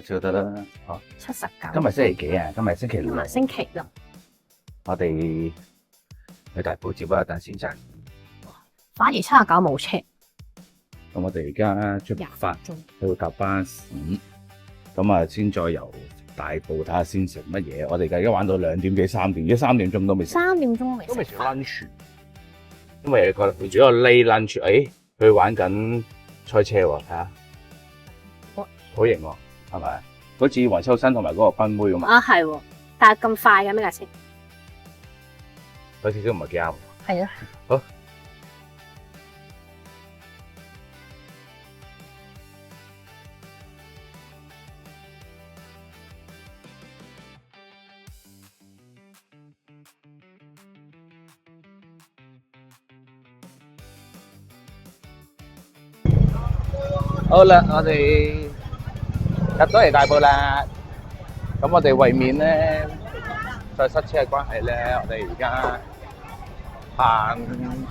少得啦。哦， 79。今日星期幾啊？今日星期六。今日星期六。我哋去大埔接一等先生。反而79冇車。咁我哋而家出發去搭巴士，咁啊先再由大埔睇下先食乜嘢。我哋而家玩到2點幾3點，而家3點鐘都未食。3點鐘未食。都未食 lunch， 因為佢主要 late lunch， 佢玩緊賽車喎，睇下，好型喎，係咪？好似黃秋生同埋嗰個賓妹咁啊，係喎，但係咁快嘅咩架車？有少少唔係幾啱。係啊。好。好啦，我哋入咗嚟大埔啦。咁我哋為免咧再塞車嘅關係咧，我哋而家行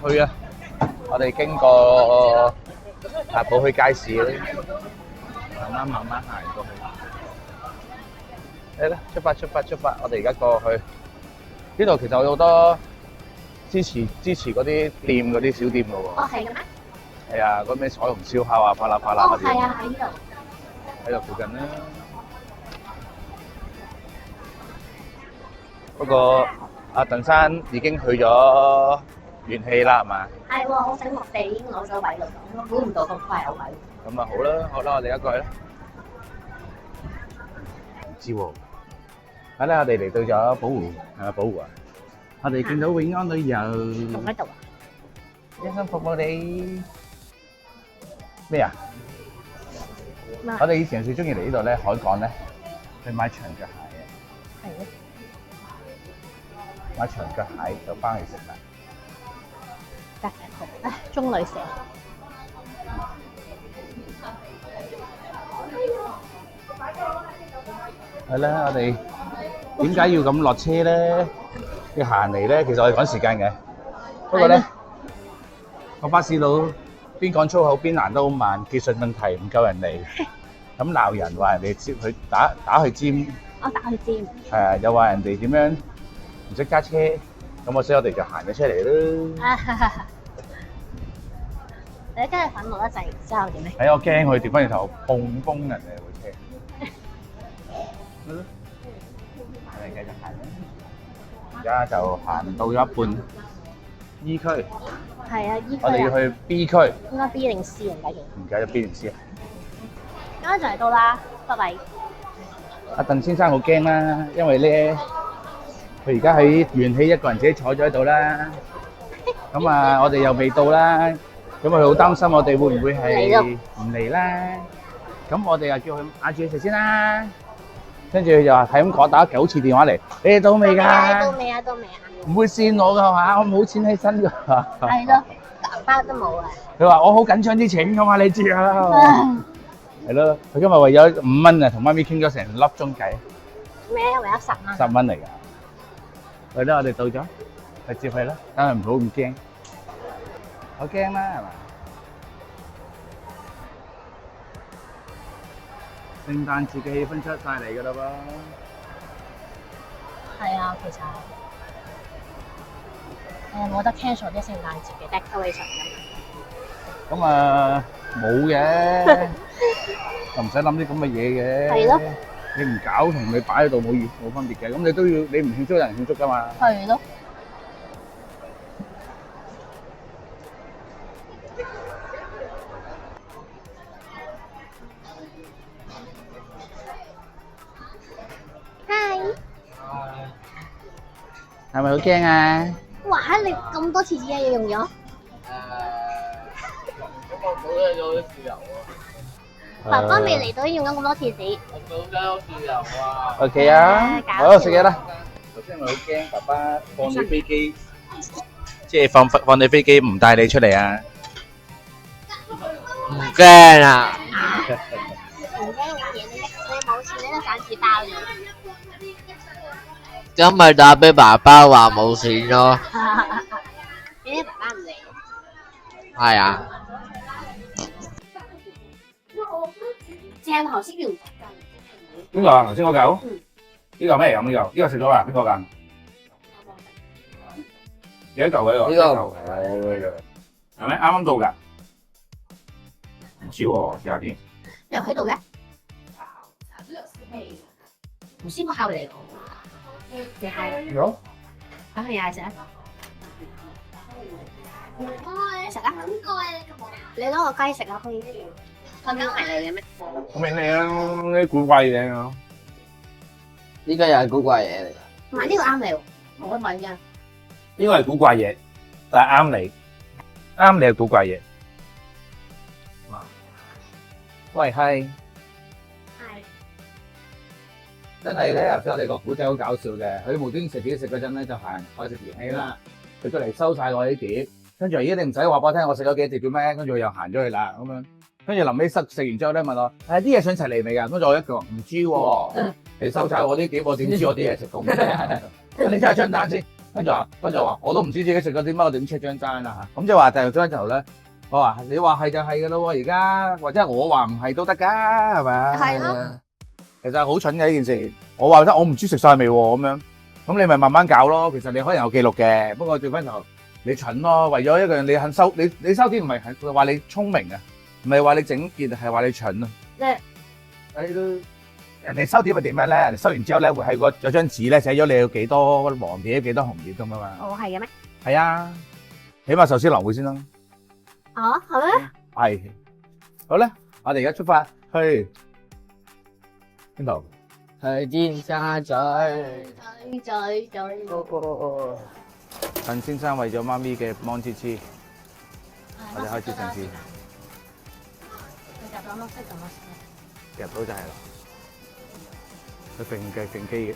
去啊。我哋經過大埔去街市咧，慢慢行過去。嚟啦，出發！我哋而家過去呢度，其實有好多支持嗰啲店嗰啲小店㗎喎。哦，係嘅咩？係啊，嗰咩彩虹燒烤啊，啪啦嗰啲。係啊，喺呢度。喺度附近啦。不過阿鄧生已經去咗元氣啦，係嘛？係喎，好醒目地已經攞咗位啦，我估唔到咁快有位。咁啊好啦，我哋一個去啦。唔知喎。係啦，我哋嚟到咗寶湖，係咪寶湖啊？我哋見到永安旅遊。仲喺度啊？一心服務你。咩啊？我哋以前最中意嚟呢度咧，海港咧，去買長腳蟹嘅。係咯。買長腳蟹就翻去食啦。隔籬鋪，中旅社。係啦，我哋點解要咁落車咧？要行嚟咧？其實我哋趕時間嘅。不過咧，個巴士佬邊講粗口邊行得好慢，技術問題唔夠人嚟，咁鬧人話人哋接佢打佢尖。我打佢尖。係啊，又話人哋點樣唔識揸車，咁所以我哋就行咗出嚟啦。你跟住憤怒得滯，之後點咧？係我驚佢調翻轉頭碰崩人哋部車。我哋繼續行啦。而家就行到咗一半 E 區。係啊，E 區啊。我哋要去 B 區。應該 B 定 C 唔記得咗。唔記得 B 定 C 啊？啱啱就嚟到啦，拜拜。阿鄧先生好驚啦，因為咧佢而家喺元氣一個人自己坐咗喺度啦。咁啊，我哋又未到啦，咁佢好擔心我哋會唔會係唔嚟啦？咁我哋又叫佢嗌住佢食先啦。跟住佢就話係咁講，打9次電話嚟，你哋到未㗎？到未啊？唔會跣我㗎係嘛？我冇錢喺身㗎。係咯，銀包都冇啊。佢話我好緊張啲錢㗎嘛，你知啊？係咯，佢今日為咗5蚊啊，同媽咪傾咗成粒鐘計。咩？為咗10蚊。10蚊嚟㗎。係啦，我哋到咗，去接佢啦，等佢唔好咁驚。好驚啦，係嘛？聖誕節嘅氣氛出晒嚟㗎啦噃。係啊，其實冇得 cancel 啲聖誕節嘅 decoration 㗎嘛。咁啊冇嘅，就唔使諗啲咁嘅嘢嘅。係咯。你唔搞同你擺喺度冇分別嘅，咁你都要你唔慶祝有人慶祝㗎嘛。係咯。係咪好驚啊？哇！你咁多廁紙嘢用咗？咁我早咗有啲豉油喎。爸爸未嚟到用咗咁多廁紙。我早咗有豉油啊。OK 啊，好食嘢啦。頭先我好驚爸爸放你飛機，即係放你飛機唔帶你出嚟啊？唔驚啊！唔驚嘅嘢，你冇錢呢個散紙包嘅。咁咪打俾爸爸話冇錢咯。你爸爸唔嚟。係啊。正頭先要唔邊個啊？頭先嗰嚿？呢嚿咩嚟㗎？呢個食咗啦？邊個㗎？幾多嚿嘅呢個？呢個係咪啱啱到㗎？唔知喎，試下先。又喺度嘅，唔知個口嚟講，你係有。可以嗌食啊！食啊！你攞個雞食啊！可以，個雞係你嘅咩？我明你啦，啲古怪嘢啊！呢個又係古怪嘢嚟。唔係呢個啱你喎，我問㗎。呢個係古怪嘢，但係啱你，啱你係古怪嘢。喂，係。真係咧，頭先我哋個古仔好搞笑嘅，佢無端食嘢食嗰陣咧就行我食電器啦，佢出嚟收晒我啲碟，跟住咦你唔使話俾我聽我食咗幾碟叫咩？跟住佢又行咗去啦咁樣，跟住臨尾食完之後咧問我啲嘢上齊嚟未㗎？跟住我一句唔知喎，你收晒我啲碟，我點知我啲嘢食咁？你 check 張單先，跟住話我都唔知自己食咗啲乜，我點 check 張單啊？咁即係話第二張頭咧，我話你話係就係㗎咯喎，而家或者我話唔係都得㗎，係咪啊？係咯。其實好蠢嘅呢件事，我話得我唔知食晒未喎咁樣，咁你咪慢慢搞咯。其實你可能有記錄嘅，不過調翻頭你蠢咯。為咗一個人你肯收你收碟唔係係話你聰明啊，唔係話你整潔係話你蠢啊。你都人哋收碟係點樣咧？人哋收完之後咧會喺個有張紙咧寫咗你有幾多黃碟幾多紅碟咁啊嘛。哦，係嘅咩？係啊，起碼壽司郎會先啦。哦，係咩？係。好咧，我哋而家出發去。邊度？去尖沙咀。陳先生為咗媽咪嘅芒黐黐，我哋開始嘗試。你夾到乜色就乜色。夾到就係啦。佢揈機嘅。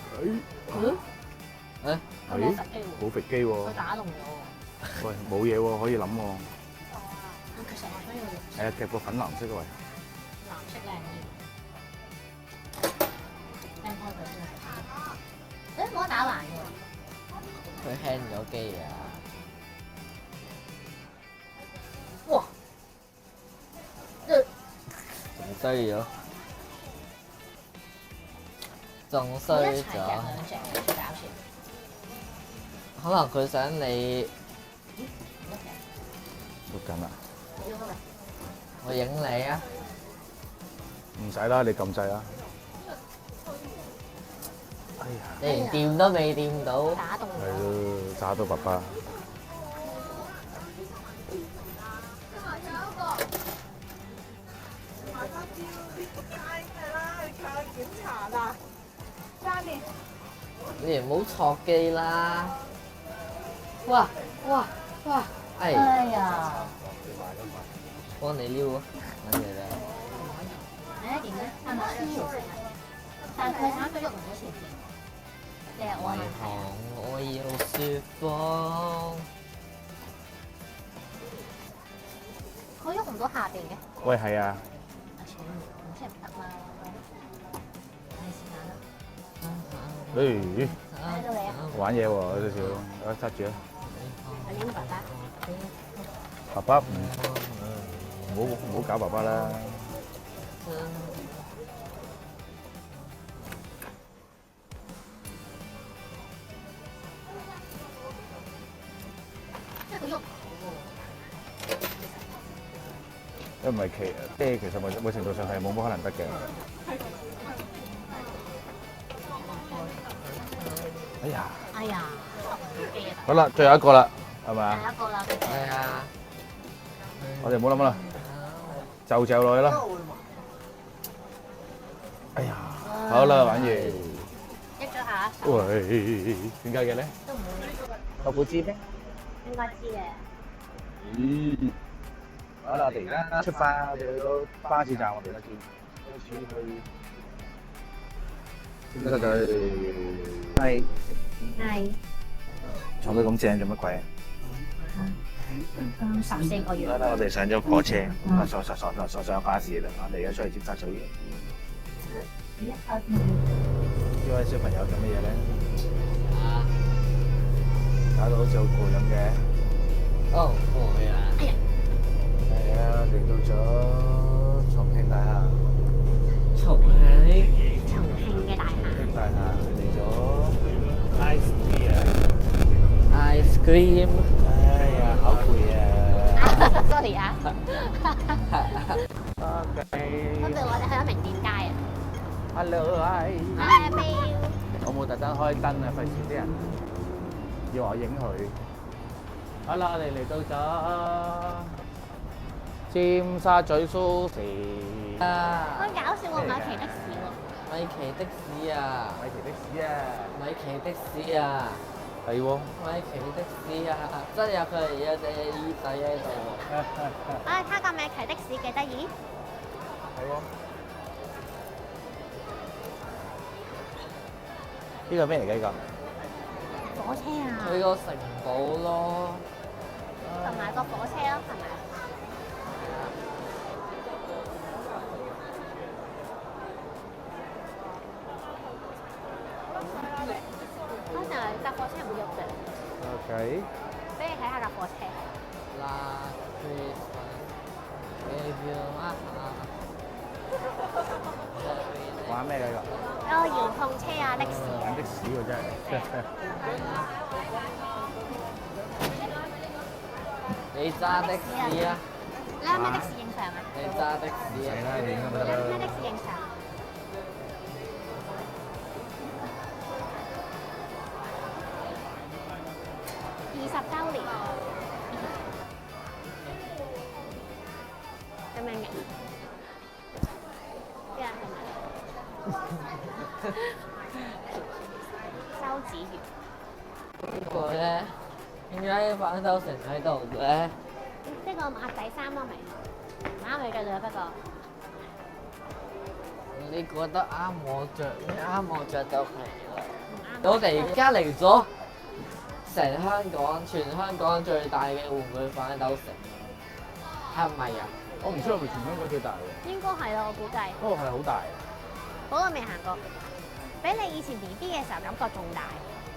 冇揈機喎。佢打動咗喎。喂，冇嘢喎，可以諗喎。其實我想要。係啊，夾個粉藍色嘅喂。藍色靚啲。誒，冇得打爛嘅。佢 hang 咗機啊！哇！仲衰咗，仲衰一齊嘅咗。兩隻，最搞笑。可能佢想你錄緊啦。我影你啊！唔使啦，你撳掣啦。哎呀！你連掂都未掂到。打動係咗。咯，炸到爸爸。你唔好錯機啦！哇！哎，哎呀！幫你撩啊！揾你啦。誒點咧？係咪需要食啊？但係佢慘佢喐唔到前邊。即係我為何我要説謊？佢喐唔到下邊嘅。喂，係啊。唔識唔得啦。你試下啦。誒，睇到你啊！玩嘢喎，有少少，我揸住啊。係你爸爸。爸爸唔好搞爸爸啦。因為其實某程度上係冇乜可能得嘅。哎呀！哎呀！好啦，最後一個啦，係咪啊？第一個啦，係啊！我哋唔好諗啦，就落去啦。哎呀！好啦，玩完。益咗下。喂，點解嘅咧？都唔會。豆腐知咩？應該知嘅。嗯。好啦，我哋而家出發，我哋去到巴士站，我哋開始去。尖沙咀。係。係。坐到咁正做乜鬼啊？14個月。好啦，我哋上咗火車，坐上巴士啦，我哋而家出去尖沙咀。呢位小朋友做乜嘢咧？搞到好似好攰咁嘅。哦，攰啊！哎呀！係啊，嚟到咗重慶大廈。重慶。重慶大廈。大廈嚟咗 ice tea 啊！ ice cream。哎呀，好攰啊 Sorry 啊。 ！OK。跟住我哋去咗名店街啊。 Hello，hi。Hi Bill。我冇特登開燈啊，費事啲人要我影佢。好啦，我哋嚟到咗尖沙咀蘇士。好搞笑喎，買騎的士喎。米奇的士啊！米奇的士啊！米奇的士啊！係喎。米奇的士啊！真有佢有隻耳仔喺度。啊，他個米奇的士幾得意。係喎。呢個咩嚟㗎？呢個？火車啊。佢個城堡咯。同埋個火車咯，係咪？嗰陣架火車唔喐嘅。OK。俾你睇下架火車。Last Christmas gave you a heart。玩咩㗎呢個？哦，遙控車啊，的士啊。玩的士喎真係。你揸的士啊？你有咩的士影相啊？你揸的士啊？係啦，影咁得你有咩啦。的士影相？20週年。咁樣嘅。邊人係咪？周子瑜。呢個咧，點解反斗城喺度嘅？呢個馬仔衫咯，咪唔啱你嘅啫，不過你覺得啱我着，啱我着就係啦。唔啱。我哋而家嚟咗成香港，全香港最大嘅玩具反斗城，係咪啊？我唔知係咪全香港最大喎。應該係咯，我估計。不過係好大。嗰個未行過，比你以前 BB 嘅時候感覺仲大。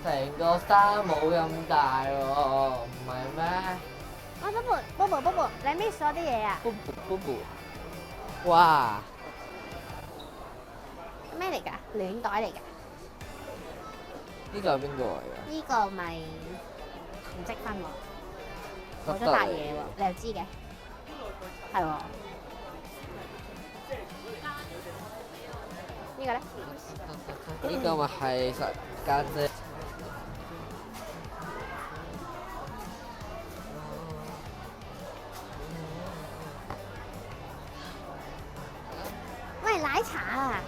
成個山冇咁大喎，唔係咩？啊，Bobo，你 miss 咗啲嘢啊？ Bobo，哇！咩嚟㗎？暖袋嚟㗎。呢個係邊個嚟㗎？呢個咪唔積分喎，冇咗大嘢喎，你又知嘅？係喎。呢個咧？呢個咪係實家姐。喂，奶茶啊！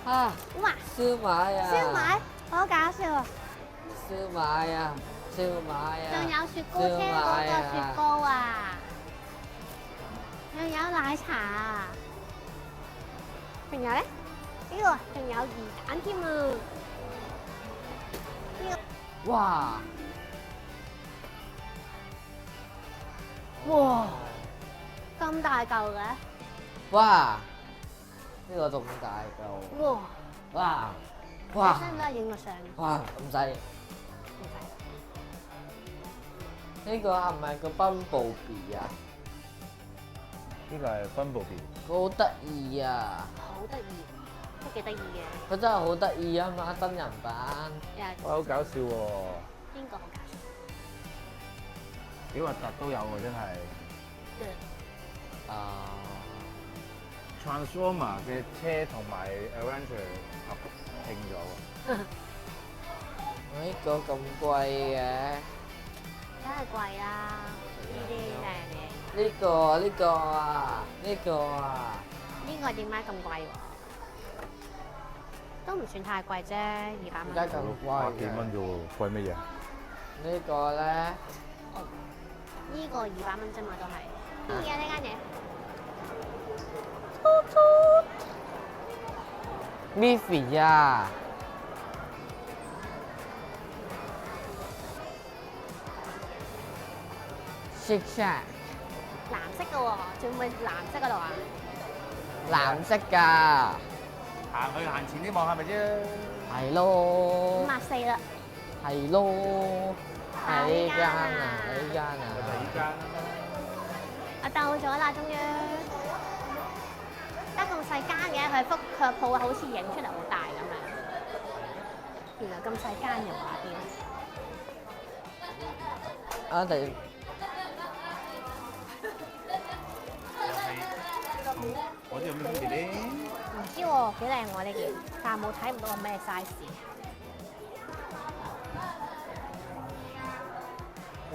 啊！哇！燒賣啊！燒賣好搞笑啊！燒賣啊！燒賣啊！仲有雪糕車嗰個雪糕啊！仲有奶茶啊！仲有咧？呢個仲有魚蛋添啊！呢個哇！哇咁大嚿嘅！哇！呢個仲大嚿。哇！哇！你哇！使唔使影個相？哇！唔使。唔使。呢個係咪個 Bumblebee 啊？呢個係 Bumblebee。佢好得意啊！好得意，都幾得意嘅。佢真係好得意啊嘛，真人版。哇，好搞笑喎！邊個好搞笑？幾核突都有喎，真係。啊！ Transformer 嘅車同埋 Avenger 合拼咗喎。呢個咁貴嘅？梗係貴啦，呢啲靚嘢。呢個呢個啊，呢個啊。呢個點解咁貴喎？都唔算太貴啫，200蚊。點解咁貴百幾蚊啫喎，貴乜嘢？呢個咧？呢個200蚊啫嘛，都係。中意啊呢間嘢。Miffy 啊！Shake Shack 藍色嘅喎，仲會藍色嗰度啊？藍色㗎。行去行前啲望下咪啫。係咯。 54啦。係咯。係呢間啊，呢間就係啊。呢間啦。我到咗啦，終於。得咁細間嘅，佢個鋪好似影出嚟好大咁樣。原來咁細間嘅畫錶。啊！第嗰啲有咩分別咧？唔知喎，幾靚喎呢件，但係冇睇唔到個咩 size。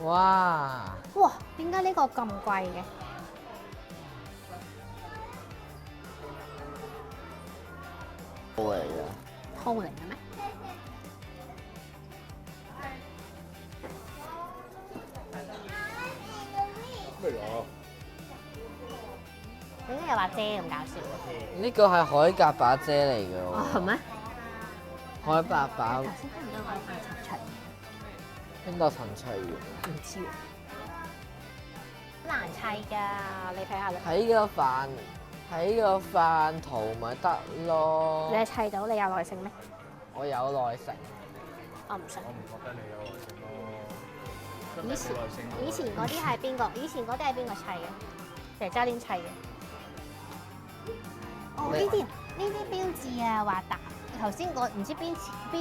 哇！哇！點解呢個咁貴嘅？嚟㗎，套嚟嘅咩？咩啊？點解有把遮咁搞笑？呢個係海格把遮嚟嘅哦，喎，係咩？海格把頭先聽唔到我扮陳出，邊度陳翠嘅？唔知喎。好難砌㗎，你睇下啦。睇個範圖咪得咯。你砌到你有耐性咩？我有耐性。我唔信。我唔覺得你有耐性咯。以前嗰啲係邊個？以前嗰啲係邊個砌嘅？成周年砌嘅。哦，呢啲標誌啊，話達頭先個唔知邊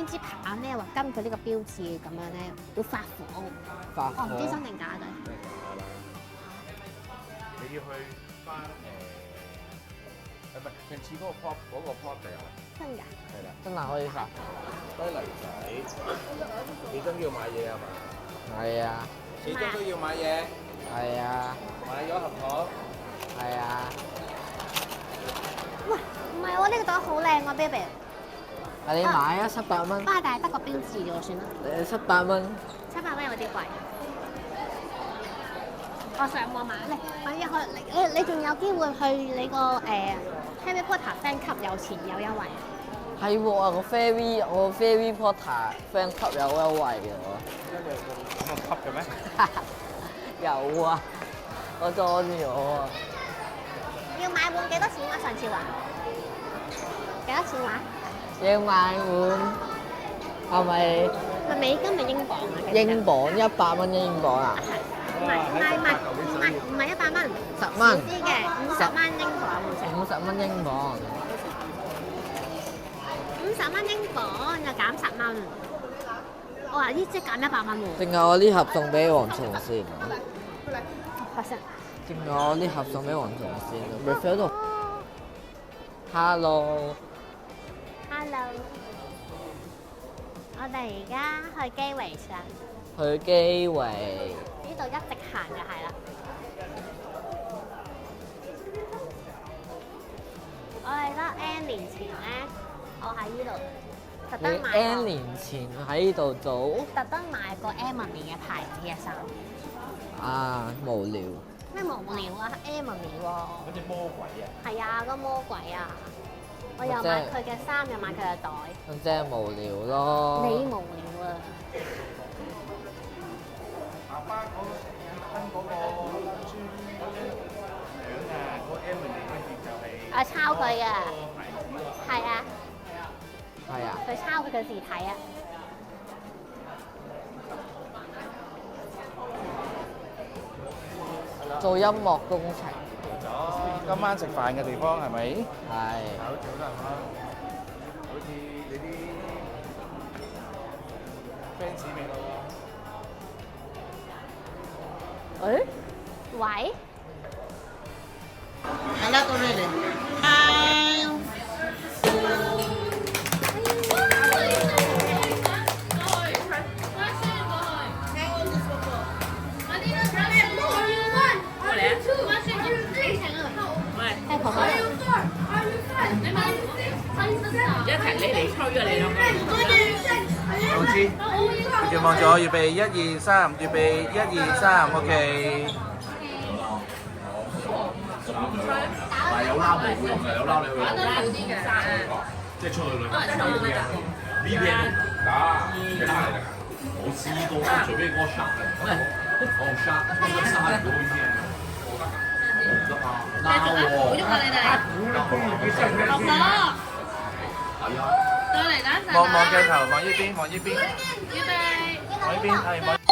支棒咧，話根據呢個標誌咁樣咧，會發火。發我唔知真定假嘅。你要去翻唔係上次嗰個 pop 就有啦。真㗎？係啦，真係可以發。低泥仔，你都要買嘢係嘛？係啊，始終都要買嘢，係啊，買咗盒糖。係啊。喂，唔係喎，呢個袋好靚喎，baby。你買啊，700蚊。不過但係得個標誌啫喎，算啦。700蚊。700蚊有啲貴。我上網買咧，你仲有機會去你個Harry Potter fan club 有錢有優惠。係喎，我 Fairy Potter fan club 有優惠嘅喎。咁級嘅咩？有啊，我多咗啊。要買滿幾多錢啊？上次話幾多錢話？要買滿係咪係美金定英鎊啊？英鎊100蚊英鎊啊？唔係100蚊，十蚊少啲嘅50蚊英鎊好似。50蚊英鎊。 50蚊英鎊就減10蚊。我話呢即減100蚊喎。定係我呢盒送俾黃松先？發生。定係我呢盒送俾黃松先？Refill 到。Hello。Hello。我哋而家去基圍上。去基圍。呢度一直行就係啦。我記得 N 年前咧，我喺呢度特登買過。N 年前喺呢度做。特登買過 Emily 嘅牌子嘅衫。啊，無聊。咩無聊啊 ？Emily 喎。嗰隻魔鬼啊！係啊，個魔鬼啊！我又買佢嘅衫，又買佢嘅袋。咁即係無聊咯。你無聊啊！爸爸我跟嗰個豬嗰張相啊，個 Emily 跟住就係我抄佢嘅。係啊。係啊。佢抄佢嘅字體啊。做音樂工程。今晚食飯嘅地方係咪？係。好似好多人啦，好似你啲 fans 味道喎。誒？喂？係啦，到你嚟。一齊你嚟吹啊你咯！老師，條望咗，預備1、2、3，預備1、2、3 ，OK。但係有撈冇用嘅，有撈你去。玩得好啲嘅，即係出去旅行。VPN 打其他嚟㗎，我試過，除非嗰個 shark 嘅，我 shark 嗰個沙如果 VPN 嘅，得嘛？撈喎。好喐啊你哋！落咗。係啊。再嚟啦！望鏡頭，望呢邊，望呢邊。預備。望呢邊，係望。